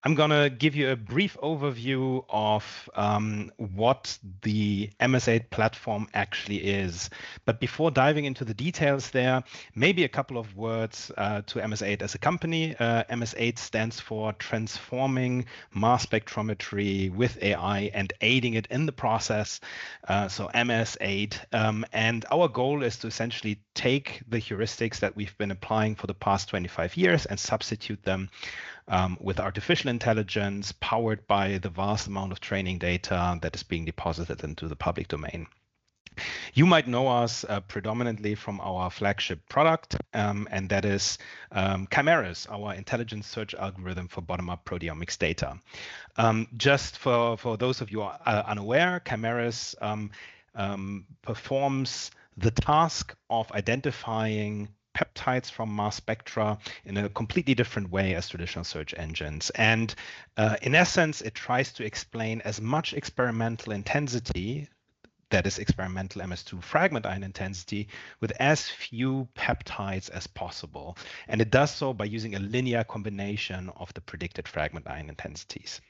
I'm going to give you a brief overview of what the MSAID platform actually is. But before diving into the details there, maybe a couple of words to MSAID as a company. MSAID stands for Transforming Mass Spectrometry with AI and Aiding It in the Process, so MSAID. And our goal is to essentially take the heuristics that we've been applying for the past 25 years and substitute them with artificial intelligence powered by the vast amount of training data that is being deposited into the public domain. You might know us predominantly from our flagship product, and that is CHIMERYS, our intelligent search algorithm for bottom-up proteomics data. Just for those of you unaware, CHIMERYS performs the task of identifying peptides from mass spectra in a completely different way as traditional search engines. And in essence, it tries to explain as much experimental intensity, that is experimental MS2 fragment ion intensity, with as few peptides as possible. And it does so by using a linear combination of the predicted fragment ion intensities.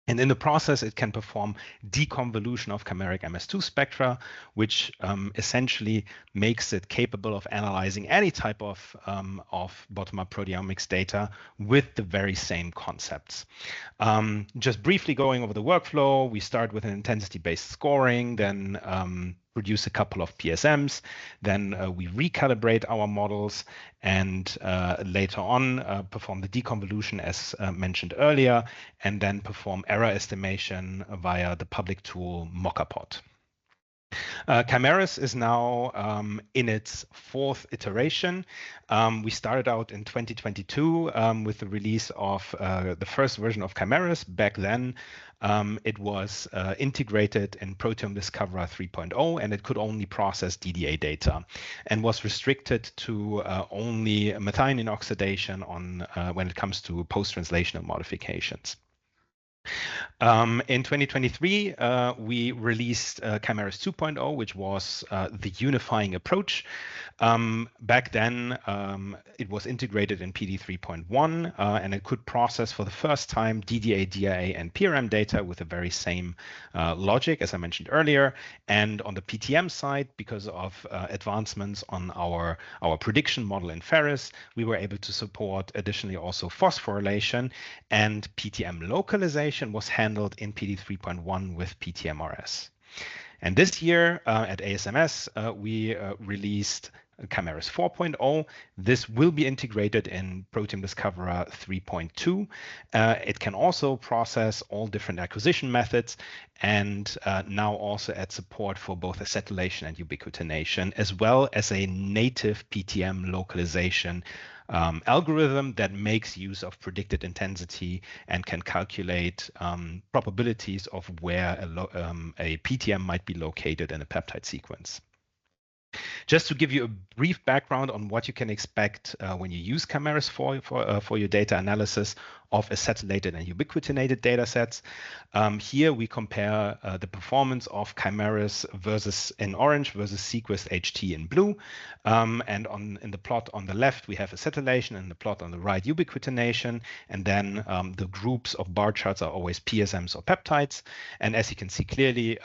And in the process, it can perform deconvolution of chimeric MS2 spectra, which essentially makes it capable of analyzing any type of bottom-up proteomics data with the very same concepts. Just briefly going over the workflow, we start with an intensity-based scoring, then produce a couple of PSMs, then we recalibrate our models, and later on perform the deconvolution as mentioned earlier, and then perform error estimation via the public tool Mockapod. CHIMERYS is now in its fourth iteration. We started out in 2022 with the release of the first version of CHIMERYS. Back then, it was integrated in Proteome Discoverer 3.0, and it could only process DDA data and was restricted to only methionine oxidation on when it comes to post-translational modifications. In 2023, we released CHIMERYS 2.0, which was the unifying approach. Back then, it was integrated in PD 3.1, and it could process for the first time DDA, DIA, and PRM data with the very same logic, as I mentioned earlier. And on the PTM side, because of advancements on our prediction model in Ferris, we were able to support additionally also phosphorylation, and PTM localization was handled in PD 3.1 with PTMRS. And this year at ASMS, we released CHIMERYS 4.0. This will be integrated in Proteome Discoverer 3.2. It can also process all different acquisition methods, and now also add support for both acetylation and ubiquitination, as well as a native PTM localization algorithm that makes use of predicted intensity and can calculate probabilities of where a PTM might be located in a peptide sequence. Just to give you a brief background on what you can expect when you use CHIMERYS for your data analysis of acetylated and ubiquitinated data sets. Here we compare the performance of CHIMERYS versus in orange versus sequenced HT in blue. And in the plot on the left, we have acetylation, and the plot on the right, ubiquitination. And then the groups of bar charts are always PSMs or peptides. And as you can see clearly,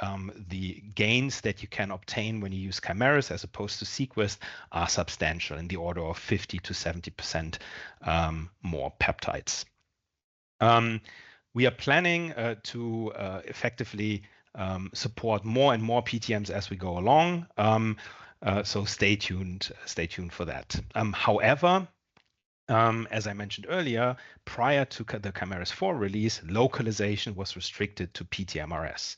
the gains that you can obtain when you use CHIMERYS as opposed to sequenced are substantial, in the order of 50 to 70% more peptides. We are planning to effectively support more and more PTMs as we go along. So stay tuned for that. However, as I mentioned earlier, prior to the CHIMERYS 4 release, localization was restricted to PTMRS.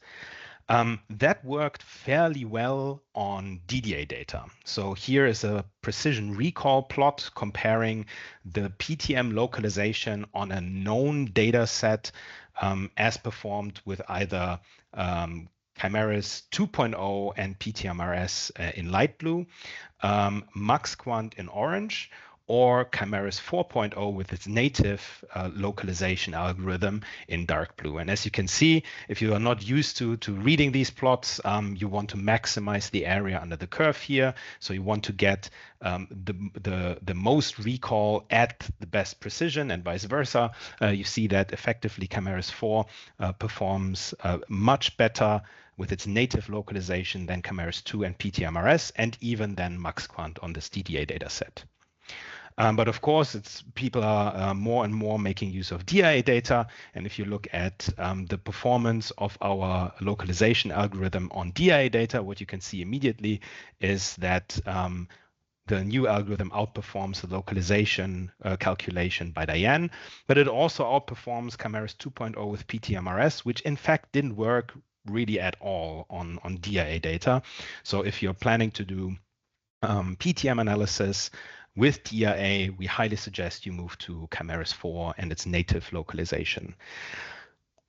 That worked fairly well on DDA data. So here is a precision recall plot comparing the PTM localization on a known data set as performed with either CHIMERYS 2.0 and PTMRS in light blue, MaxQuant in orange, or CHIMERYS 4.0 with its native localization algorithm in dark blue. And as you can see, if you are not used to reading these plots, you want to maximize the area under the curve here. So you want to get the most recall at the best precision and vice versa. You see that effectively CHIMERYS 4 performs much better with its native localization than CHIMERYS 2 and PTMRS, and even than MaxQuant on this DDA dataset. But of course, people are more and more making use of DIA data. And if you look at the performance of our localization algorithm on DIA data, what you can see immediately is that the new algorithm outperforms the localization calculation by Diane, but it also outperforms CHIMERYS 2.0 with PTMRS, which in fact didn't work really at all on DIA data. So if you're planning to do PTM analysis with DIA, we highly suggest you move to CHIMERYS 4 and its native localization.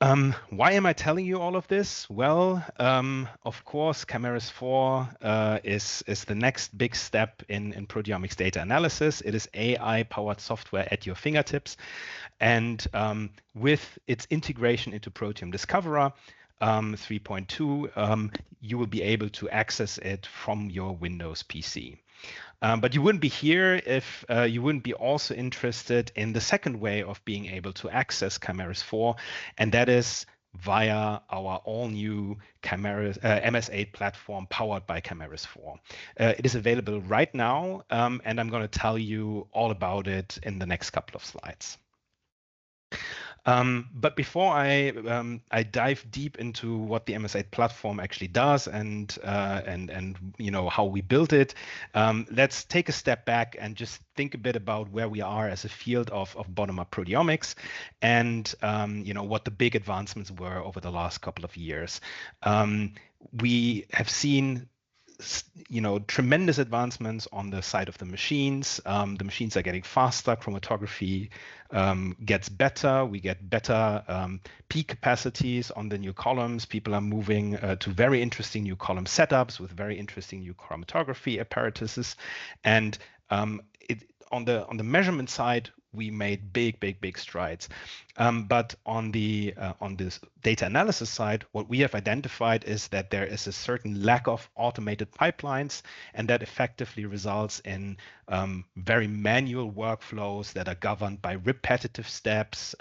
Why am I telling you all of this? Well, of course, CHIMERYS 4 is the next big step in proteomics data analysis. It is AI-powered software at your fingertips. And with its integration into Proteome Discoverer 3.2, you will be able to access it from your Windows PC. But you wouldn't be here if you wouldn't be also interested in the second way of being able to access CHIMERYS 4, and that is via our all-new MSAID platform powered by CHIMERYS 4. It is available right now, and I'm going to tell you all about it in the next couple of slides. But before I dive deep into what the MSAID platform actually does and you know how we built it, let's take a step back and just think a bit about where we are as a field of bottom-up proteomics, and you know what the big advancements were over the last couple of years. We have seen tremendous advancements on the side of the machines. The machines are getting faster. Chromatography gets better. We get better peak capacities on the new columns. People are moving to very interesting new column setups with very interesting new chromatography apparatuses. And on the measurement side, we made big strides. But on this data analysis side, what we have identified is that there is a certain lack of automated pipelines, and that effectively results in very manual workflows that are governed by repetitive steps.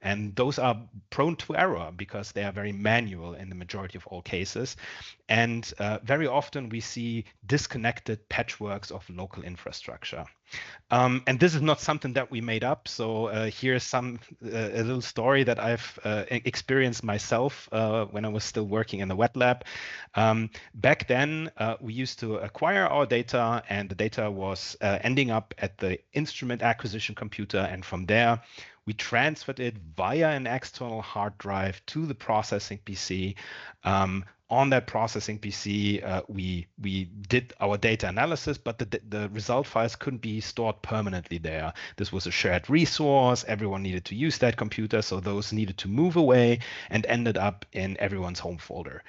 And those are prone to error because they are very manual in the majority of all cases. And very often we see disconnected patchworks of local infrastructure. And this is not something that we made up. So here's a little story that I've experienced myself when I was still working in the wet lab. Back then, we used to acquire our data, and the data was ending up at the instrument acquisition computer. And from there, we transferred it via an external hard drive to the processing PC. On that processing PC, we did our data analysis, but the result files couldn't be stored permanently there. This was a shared resource. Everyone needed to use that computer, so those needed to move away and ended up in everyone's home folder.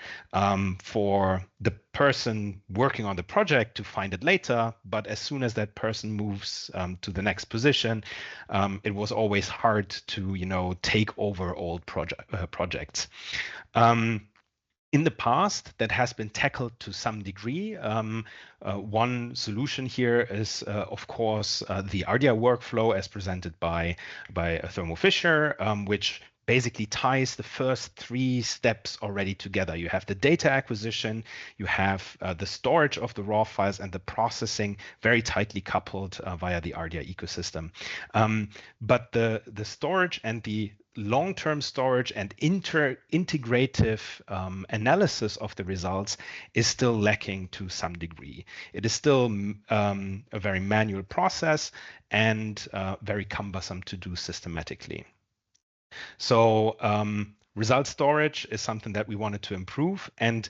For the person working on the project to find it later, but as soon as that person moves to the next position, it was always hard to take over old projects. In the past, that has been tackled to some degree. One solution here is, of course, the RDI workflow as presented by Thermo Fisher, which basically ties the first three steps already together. You have the data acquisition, you have the storage of the raw files, and the processing very tightly coupled via the RDI ecosystem. But the storage and the long-term storage and integrative analysis of the results is still lacking to some degree. It is still a very manual process and very cumbersome to do systematically. So result storage is something that we wanted to improve, and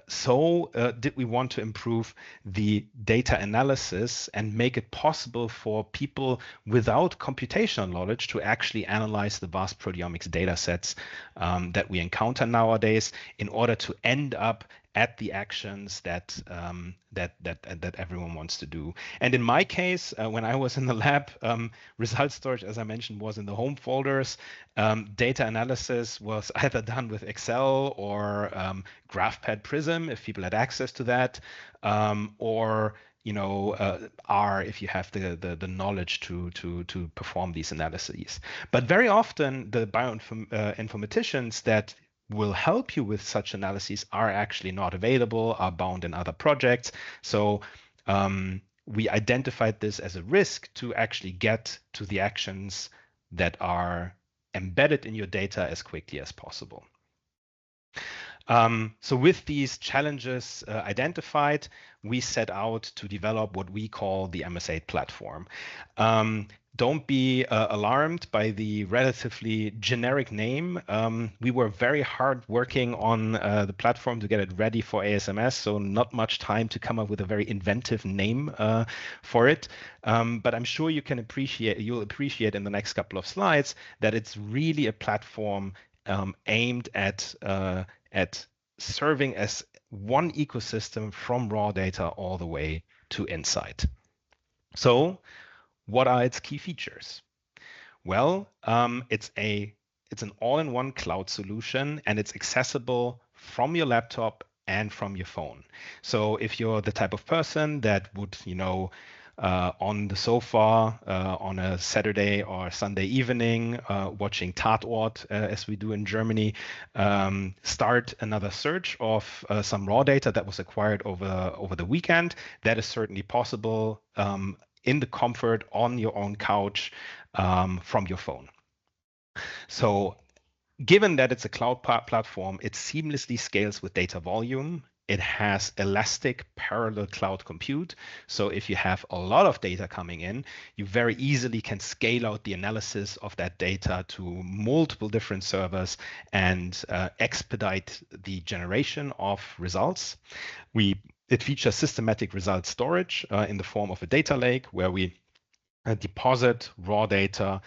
so did we want to improve the data analysis and make it possible for people without computational knowledge to actually analyze the vast proteomics data sets that we encounter nowadays in order to end up at the actions that that everyone wants to do. And in my case, when I was in the lab, result storage, as I mentioned, was in the home folders. Data analysis was either done with Excel or GraphPad Prism, if people had access to that, or R if you have the knowledge to perform these analyses. But very often the bioinformaticians that will help you with such analyses are actually not available, are bound in other projects. So we identified this as a risk to actually get to the actions that are embedded in your data as quickly as possible. So with these challenges identified, we set out to develop what we call the MSAID platform. Don't be alarmed by the relatively generic name. We were very hard working on the platform to get it ready for ASMS, so not much time to come up with a very inventive name for it. But I'm sure you'll appreciate in the next couple of slides that it's really a platform aimed at serving as one ecosystem from raw data all the way to insight. So what are its key features? Well, it's an all-in-one cloud solution, and it's accessible from your laptop and from your phone. So if you're the type of person that would, on the sofa on a Saturday or Sunday evening, watching Tatort, as we do in Germany, start another search of some raw data that was acquired over the weekend, that is certainly possible in the comfort on your own couch from your phone. So given that it's a cloud platform, it seamlessly scales with data volume. It has elastic parallel cloud compute. So if you have a lot of data coming in, you very easily can scale out the analysis of that data to multiple different servers and expedite the generation of results. It features systematic result storage in the form of a data lake where we deposit raw data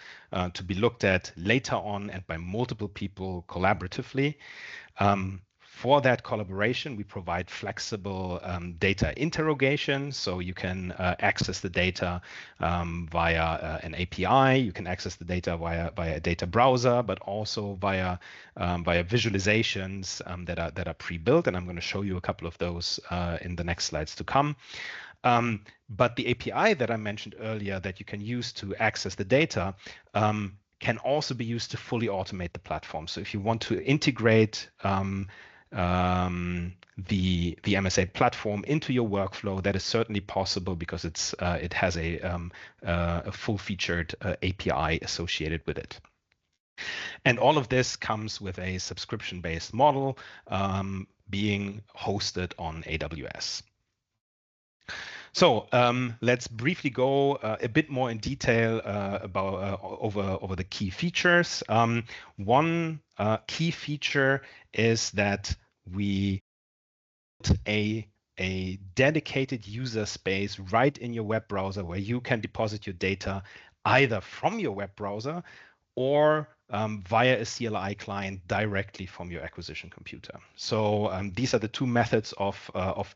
to be looked at later on and by multiple people collaboratively. For that collaboration, we provide flexible data interrogation. So you can access the data via an API. You can access the data via a data browser, but also via visualizations that are pre-built. And I'm going to show you a couple of those in the next slides to come. But the API that I mentioned earlier that you can use to access the data can also be used to fully automate the platform. So if you want to integrate the MSAID platform into your workflow, that is certainly possible because it has a full-featured API associated with it. And all of this comes with a subscription-based model being hosted on AWS. So let's briefly go a bit more in detail about over the key features. One key feature is that we put a dedicated user space right in your web browser where you can deposit your data either from your web browser or via a CLI client directly from your acquisition computer. So these are the two methods of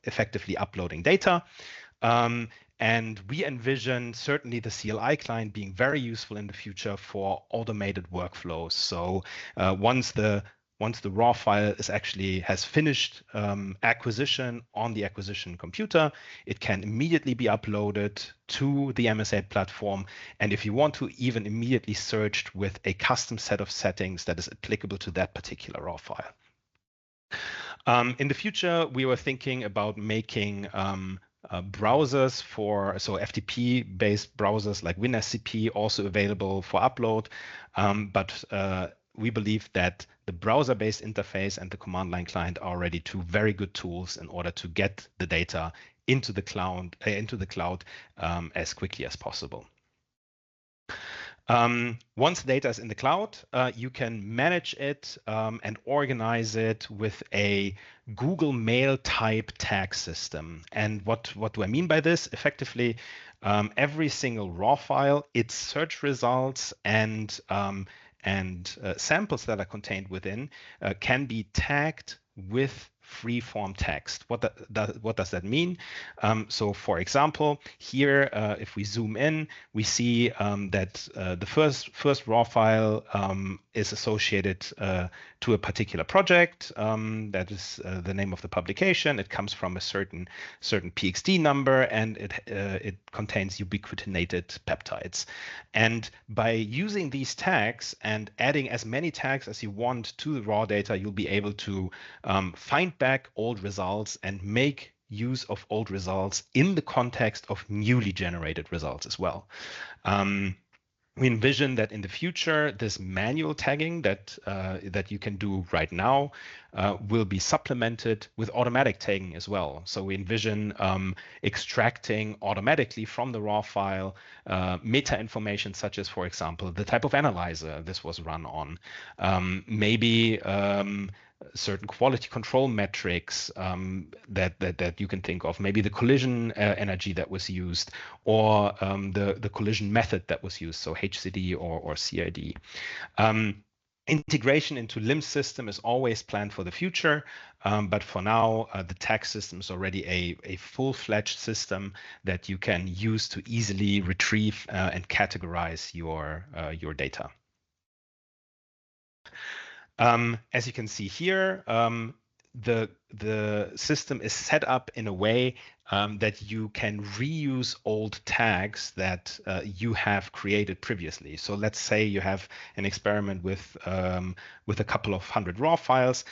effectively uploading data. And we envision certainly the CLI client being very useful in the future for automated workflows. So once the raw file has finished acquisition on the acquisition computer, it can immediately be uploaded to the MSAID platform. And if you want to, even immediately searched with a custom set of settings that is applicable to that particular raw file. In the future, we were thinking about making browsers so FTP-based browsers like WinSCP also available for upload. But we believe that the browser-based interface and the command line client are already two very good tools in order to get the data into the cloud as quickly as possible. Once data is in the cloud, you can manage it and organize it with a Google Mail type tag system. And what do I mean by this? Effectively, every single raw file, its search results and samples that are contained within can be tagged with free-form text. What does that mean? So for example, here, if we zoom in, we see that the first raw file is associated to a particular project. That is the name of the publication. It comes from a certain PXD number, and it contains ubiquitinated peptides. And by using these tags and adding as many tags as you want to the raw data, you'll be able to find back old results and make use of old results in the context of newly generated results as well. We envision that in the future, this manual tagging that you can do right now will be supplemented with automatic tagging as well. So we envision extracting automatically from the raw file meta information, such as, for example, the type of analyzer this was run on, maybe certain quality control metrics that you can think of, maybe the collision energy that was used, or the collision method that was used, so HCD or CID. Integration into LIMS system is always planned for the future, but for now, the tag system is already a full-fledged system that you can use to easily retrieve and categorize your data. As you can see here, the system is set up in a way that you can reuse old tags that you have created previously. So let's say you have an experiment with a couple of hundred raw files.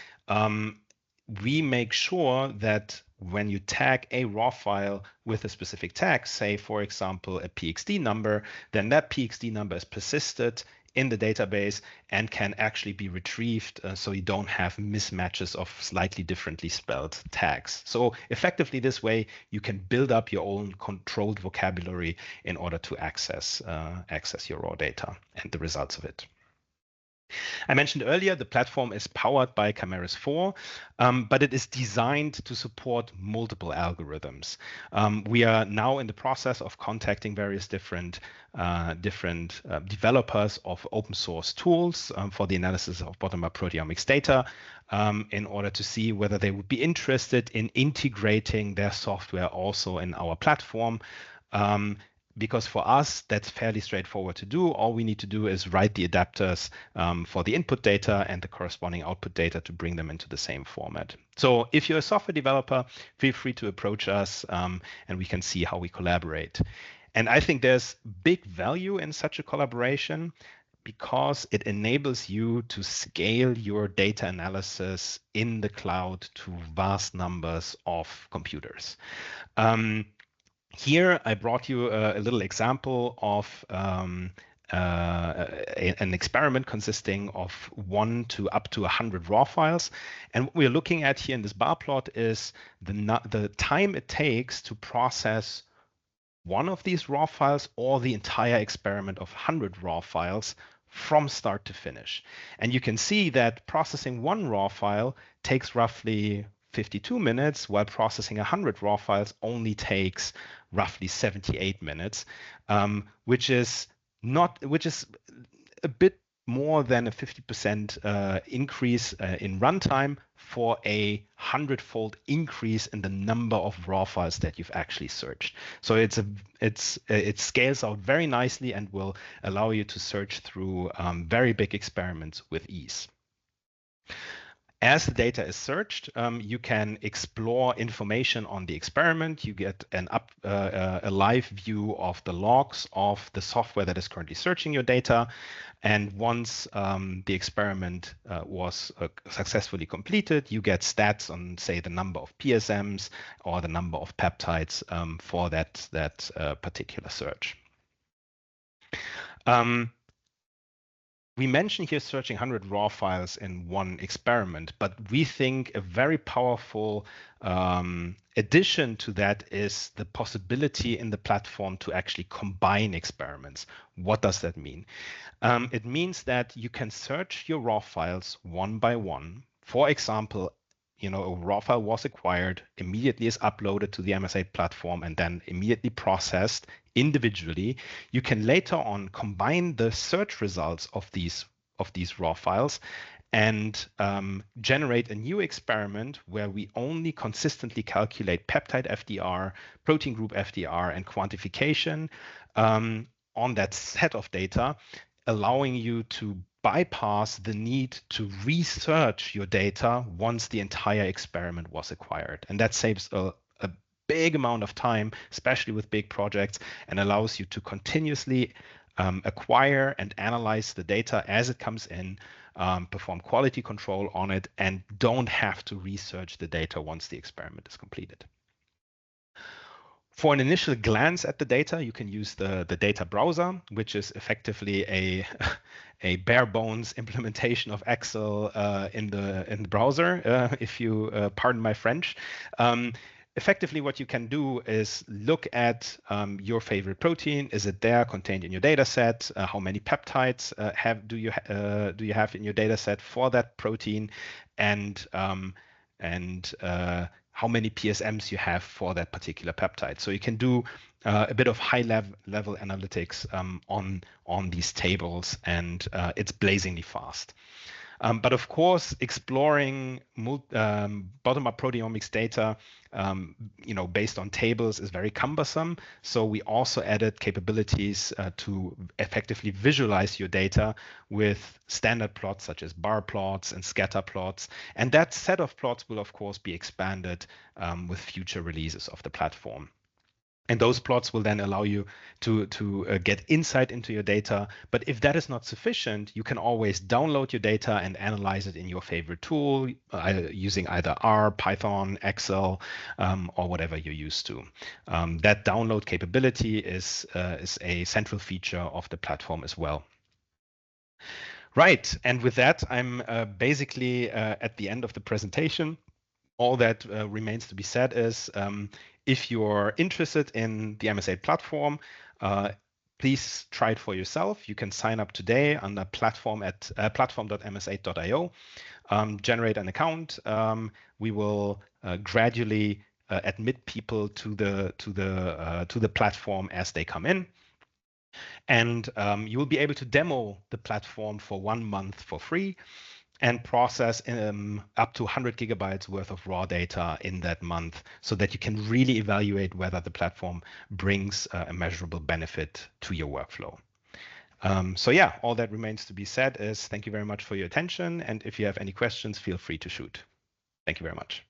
We make sure that when you tag a raw file with a specific tag, say, for example, a PXD number, then that PXD number is persisted in the database and can actually be retrieved, so you don't have mismatches of slightly differently spelled tags. So effectively this way, you can build up your own controlled vocabulary in order to access your raw data and the results of it. I mentioned earlier, the platform is powered by CHIMERYS 4, but it is designed to support multiple algorithms. We are now in the process of contacting various different developers of open source tools for the analysis of bottom-up proteomics data in order to see whether they would be interested in integrating their software also in our platform. Because for us, that's fairly straightforward to do. All we need to do is write the adapters for the input data and the corresponding output data to bring them into the same format. So if you're a software developer, feel free to approach us and we can see how we collaborate. And I think there's big value in such a collaboration because it enables you to scale your data analysis in the cloud to vast numbers of computers. Here, I brought you a little example of an experiment consisting of 1 to up to 100 raw files. And what we're looking at here in this bar plot is the time it takes to process one of these raw files or the entire experiment of 100 raw files from start to finish. And you can see that processing one raw file takes roughly 52 minutes, while processing 100 raw files only takes roughly 78 minutes, which is a bit more than a 50% increase in runtime for a 100-fold increase in the number of raw files that you've actually searched. So it scales out very nicely and will allow you to search through very big experiments with ease. As the data is searched, you can explore information on the experiment. You get a live view of the logs of the software that is currently searching your data. And once the experiment was successfully completed, you get stats on, say, the number of PSMs or the number of peptides for that particular search. We mentioned here searching 100 raw files in one experiment, but we think a very powerful addition to that is the possibility in the platform to actually combine experiments. What does that mean? It means that you can search your raw files one by one. For example, a raw file was acquired, immediately is uploaded to the MSAID platform, and then immediately processed individually. You can later on combine the search results of these raw files and generate a new experiment where we only consistently calculate peptide FDR, protein group FDR, and quantification on that set of data, allowing you to bypass the need to research your data once the entire experiment was acquired. And that saves a big amount of time, especially with big projects, and allows you to continuously acquire and analyze the data as it comes in, perform quality control on it, and don't have to research the data once the experiment is completed. For an initial glance at the data, you can use the data browser, which is effectively a bare bones implementation of Excel in the browser, if you pardon my French. Effectively, what you can do is look at your favorite protein. Is it there contained in your data set? How many peptides do you have in your data set for that protein? And how many PSMs you have for that particular peptide. So you can do a bit of high level analytics on these tables, and it's blazingly fast. But of course, exploring bottom-up proteomics data, based on tables is very cumbersome. So we also added capabilities to effectively visualize your data with standard plots such as bar plots and scatter plots. And that set of plots will, of course, be expanded with future releases of the platform. And those plots will then allow you to get insight into your data. But if that is not sufficient, you can always download your data and analyze it in your favorite tool using either R, Python, Excel, or whatever you're used to. That download capability is a central feature of the platform as well. Right. And with that, I'm basically at the end of the presentation. All that remains to be said is if you're interested in the MSAID platform, please try it for yourself. You can sign up today on the platform at platform.msaid.io. Generate an account. We will gradually admit people to the platform as they come in. And you will be able to demo the platform for 1 month for free and process up to 100 gigabytes worth of raw data in that month so that you can really evaluate whether the platform brings a measurable benefit to your workflow. So yeah, all that remains to be said is thank you very much for your attention. And if you have any questions, feel free to shoot. Thank you very much.